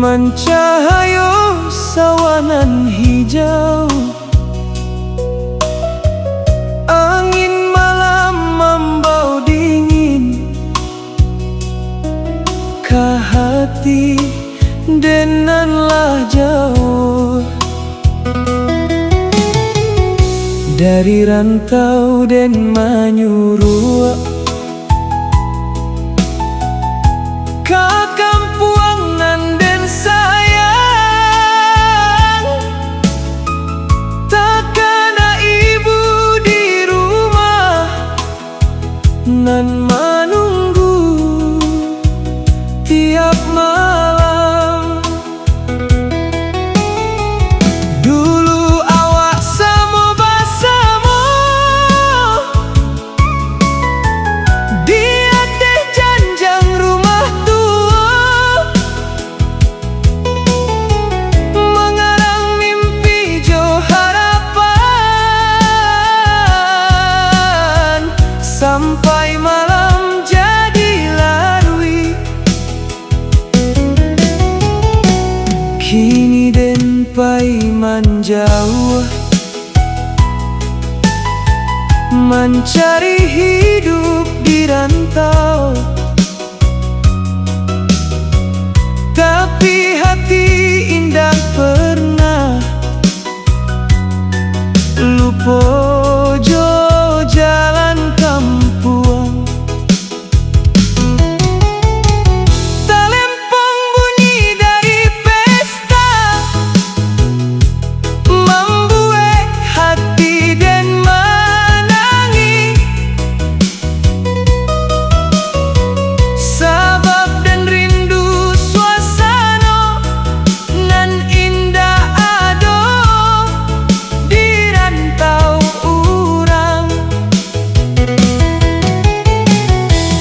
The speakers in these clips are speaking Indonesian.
mencahayo sawanan hijau. Angin malam membau dingin, ka hati denanlah jauh. Dari rantau den manyurua ka kampuangan den sayang. Takkan ibu di rumah nan menunggu tiap malam. Dulu awak samo basamo di atas janjang rumah tua, mengarang mimpi jo harapan, sampai malam jadi larui. Kini den pai menjauh, mencari hidup di rantau. Tapi hati indah pernah lupa jo jalan kampuang. Talempong bunyi dari pesta, membuat hati den menangis. Sabab dan rindu suasana nan indah ado di rantau urang.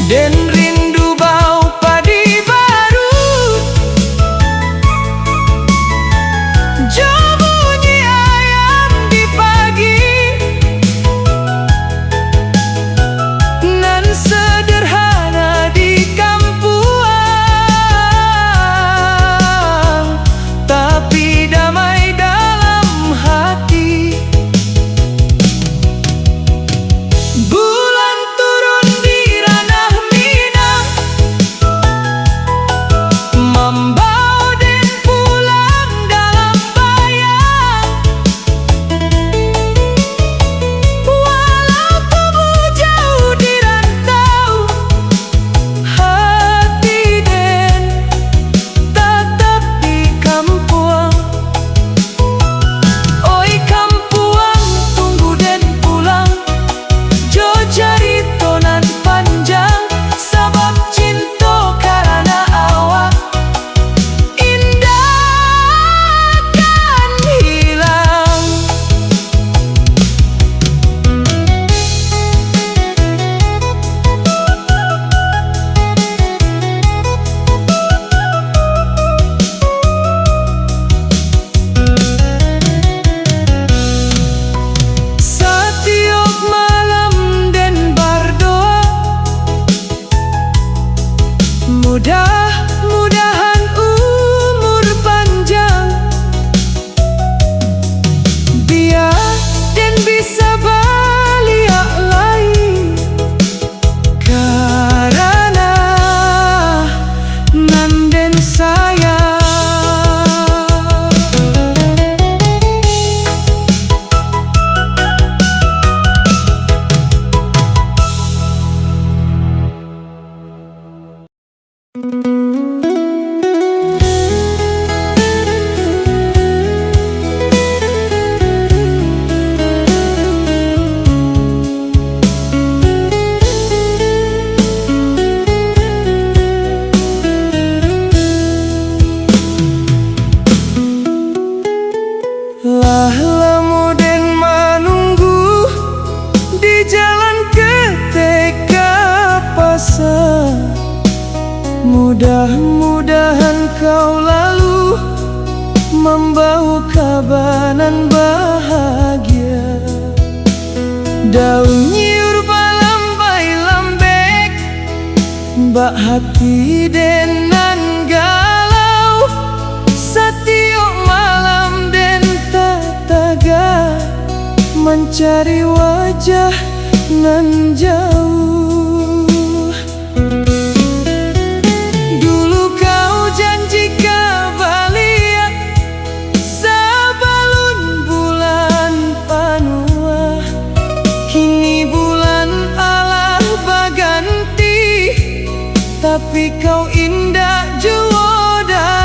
Den rindu bau padi baru, jo bunyi ayam di pagi, nan sederhana di kampuang, tapi damai dalam hati. Bulan turun di ranah Minang, membau den pulang dalam bayang. Walau tubuh jauh di rantau, hati den tetap di kampuang. Oi kampuang, tunggu den pulang, jo carito nan panjang. Sabab cinta karena awak indah kan hilang. Setiap malam den berdoa, mudah-mudahan umur panjang, biar den bisa balik lagi, karena nan den sayang. Lah lamo den menunggu di jalan ketika pasa. Mudah-mudahan kau lalu membawa kabanan bahagia. Daun nyiur balambai lambek, bak hati denan galau, mencari wajah nan jauh. Dulu kau janji kabalia sebelum bulan panua, kini bulan Allah baganti, tapi kau indah jua datang.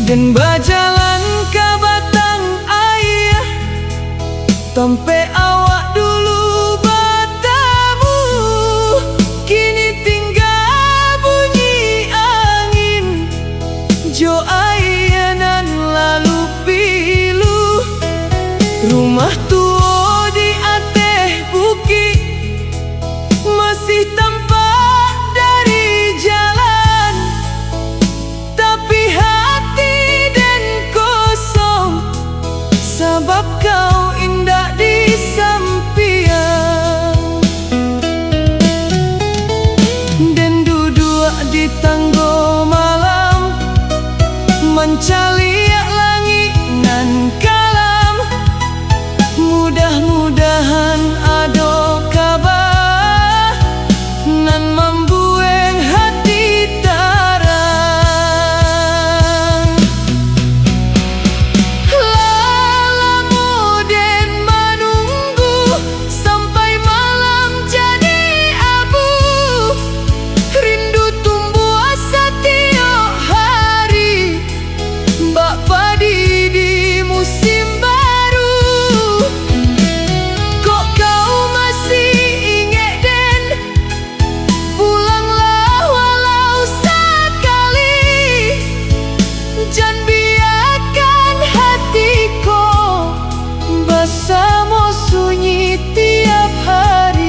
Dan berjalan ke batang air, tempe awak dulu bertemu, kini tinggal bunyi angin, jo air nan lalu pilu. Rumah tua di atas bukit masih tampak dari jalan, tapi hati dan kosong sebab kau indah di sampian. Dan duduk di tangga malam mencari langit nan kalam, mudah-mudahan ada kabar nan membueng hati terang. Lalamu dan menunggu sampai malam jadi abu, rindu tumbuh setiap hari, bak padi di musim baru. Kok kau masih ingat dan pulanglah walau sekali, jangan biarkan hatiku bersama sunyi tiap hari.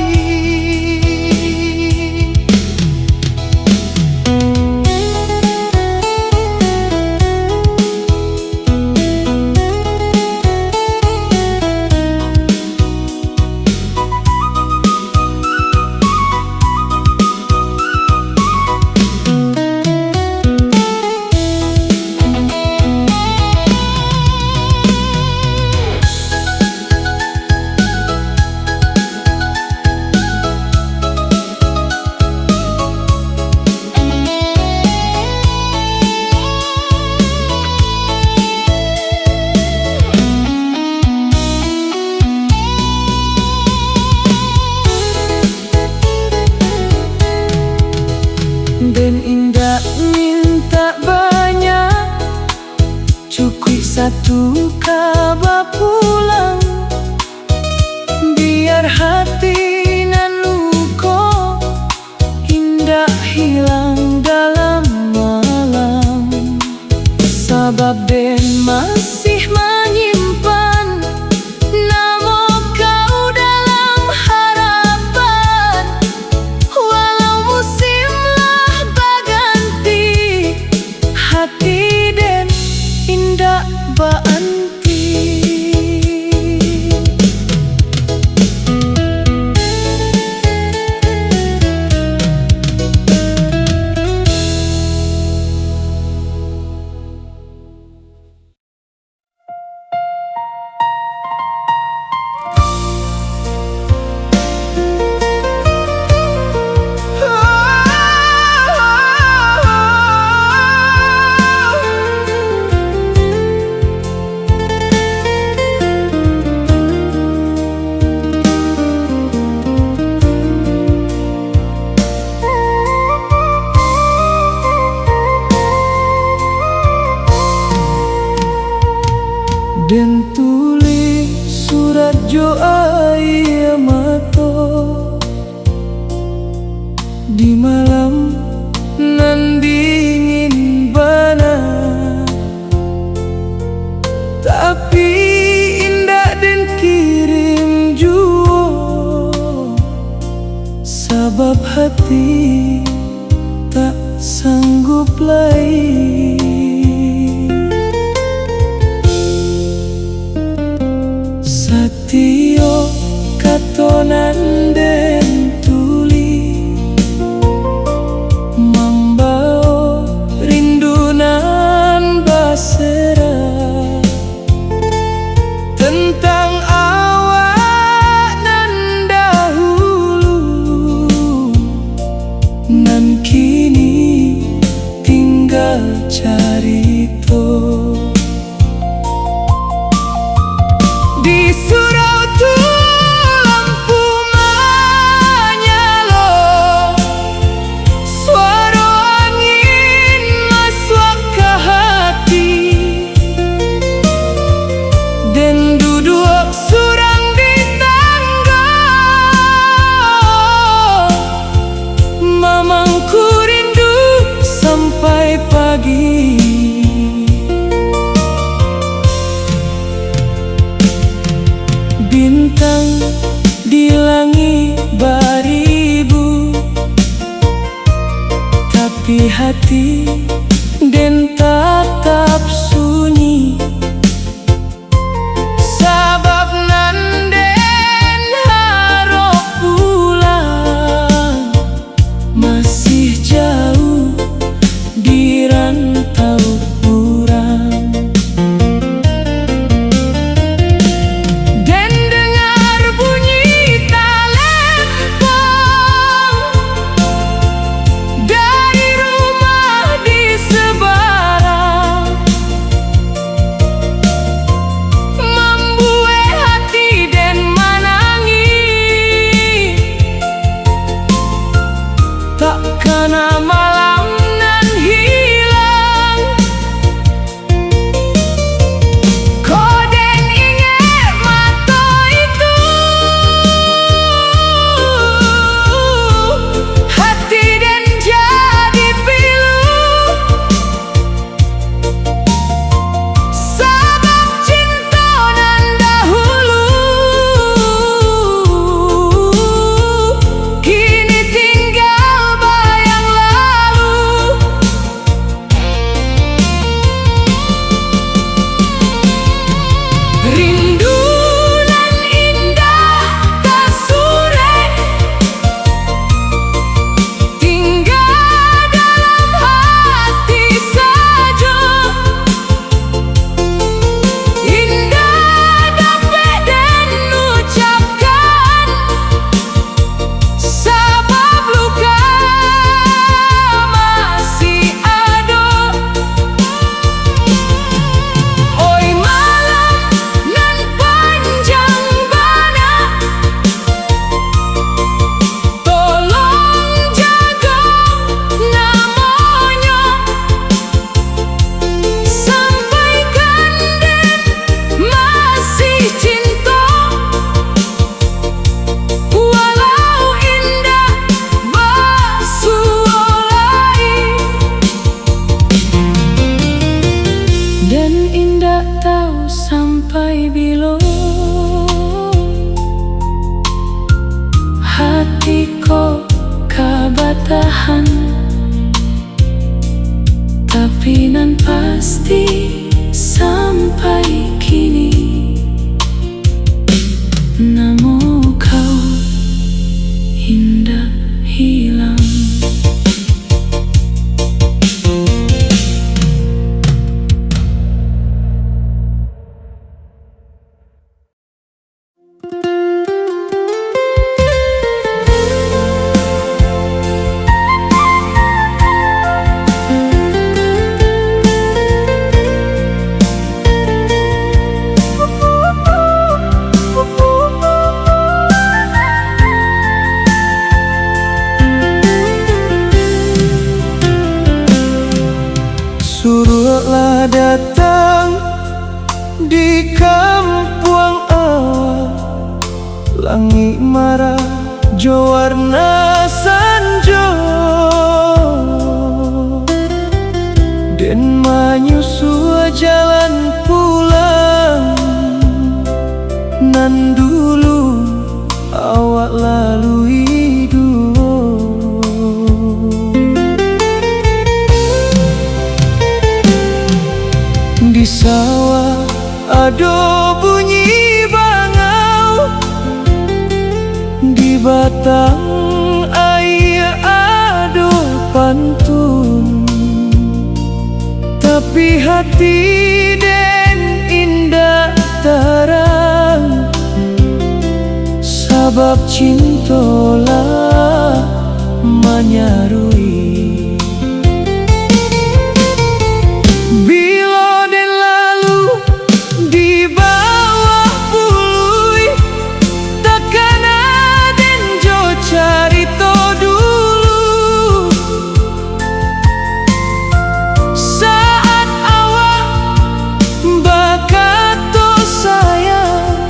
Dan indah minta banyak, cukup satu kabar pulang, biar hati nan luka indah hilang dalam malam. Sebab den masih menyimpan nama kau dalam harapan, walau musimlah berganti, hati den indah beranti. Dan tulis surat jo air mata di malam nan dingin bana, tapi indah dan kirim jua, sebab hati tak sanggup lagi. Satyo katonan den tuli membawa bintang di langit beribu, tapi hati den tetap sunyi. Sabab nanden harap pulang, masih jauh di rantau urang. Den dengar bunyi talempong dari rumah di seberang, membuat hati den menangis. Takkan malam nan hilang, kau den ingat mata itu, hati den jadi pilu. Sabab cinta nan dahulu, kini tinggal bayang lalu. Rindu nan indah tak sure, tinggal dalam hati saja. Indah dapat den ucapkan, sabab luka masih ada. Oi malam nan panjang bana, tolong jaga namanya. Sampaikan den masih cinta, walau indah basuolai. Dan indah tahu sampai bila hati kau kabatahan, tapi nan pasti sampai kini namo kau indah hilang. Surutlah datang di kampung awal, langit marah jo warna sanjo, den menyusul jalan pulang nan dulu awak lalui dua. Di sawah ada bunyi bangau, di batang air ada pantun, tapi hati den indah terang, sabab cintalah menyarui. Bila den lalu di bawah pului, takkan den jo carito dulu. Saat awak bakato sayang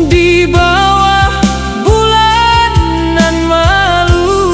di bawah bulan nan malu,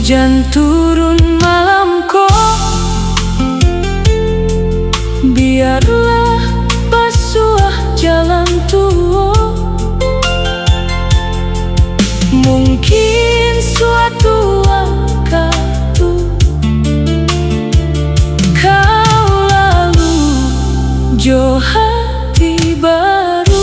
Hujan turun malam kok, biarlah basuh jalan tua. Mungkin suatu waktu kau lalu jo hati baru.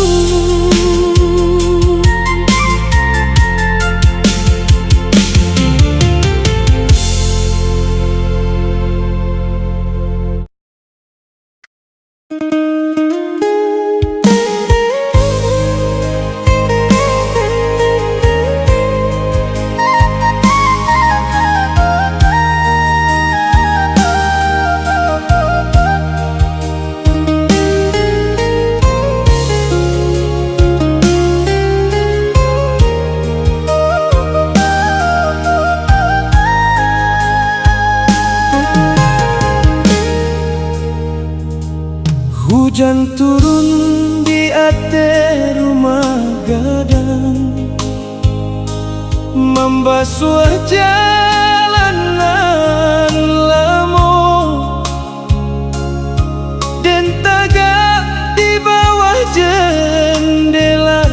Hujan turun di ate rumah gadang, membasuh jalanan lamo, dan tagak di bawah jendela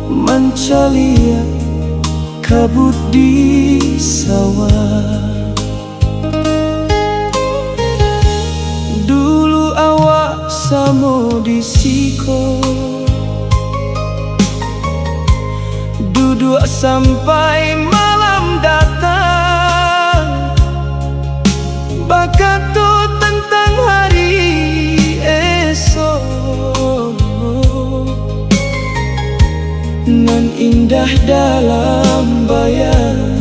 mencaliak kabut di sawah. Dulu awak samo di siko, duduk sampai malam datang, bakatu tentang hari esok, nan indah dalam bayang.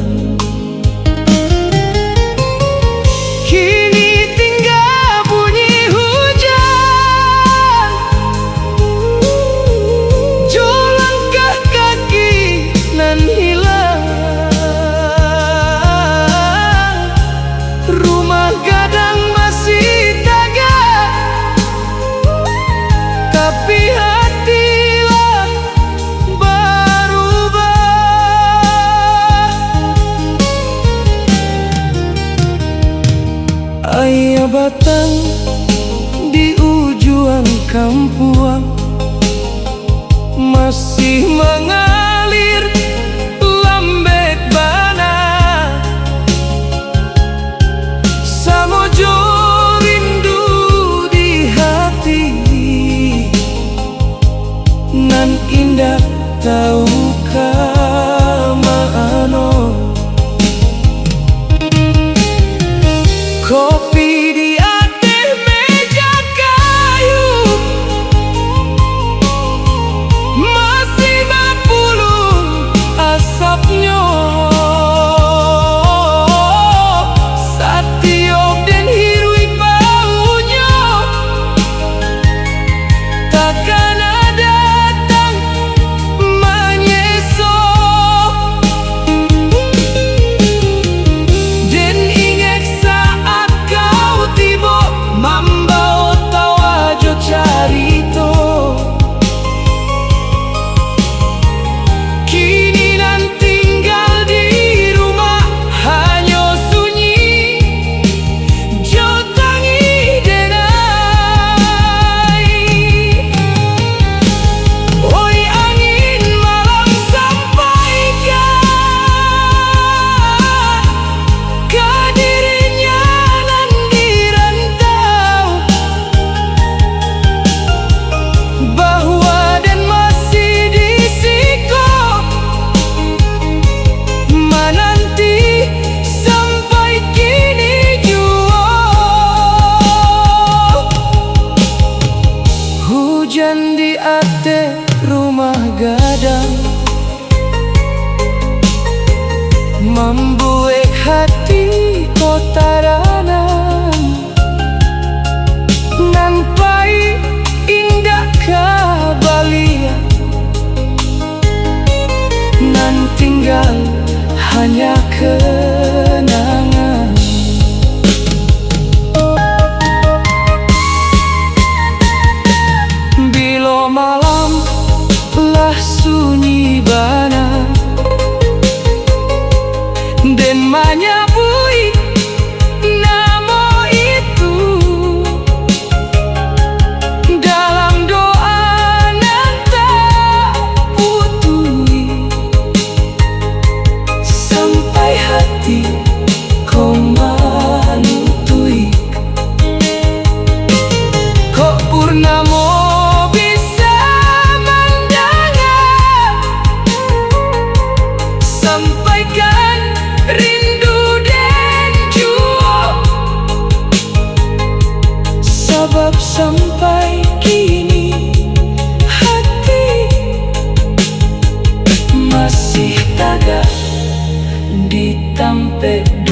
Ayah batang di ujung kampung masih mengalir lambat bana, samojo rindu di hati, nan indah tahukah maano. Kopi di atas meja kayu masih 50 Sebab sampai kini hati masih tagak ditampek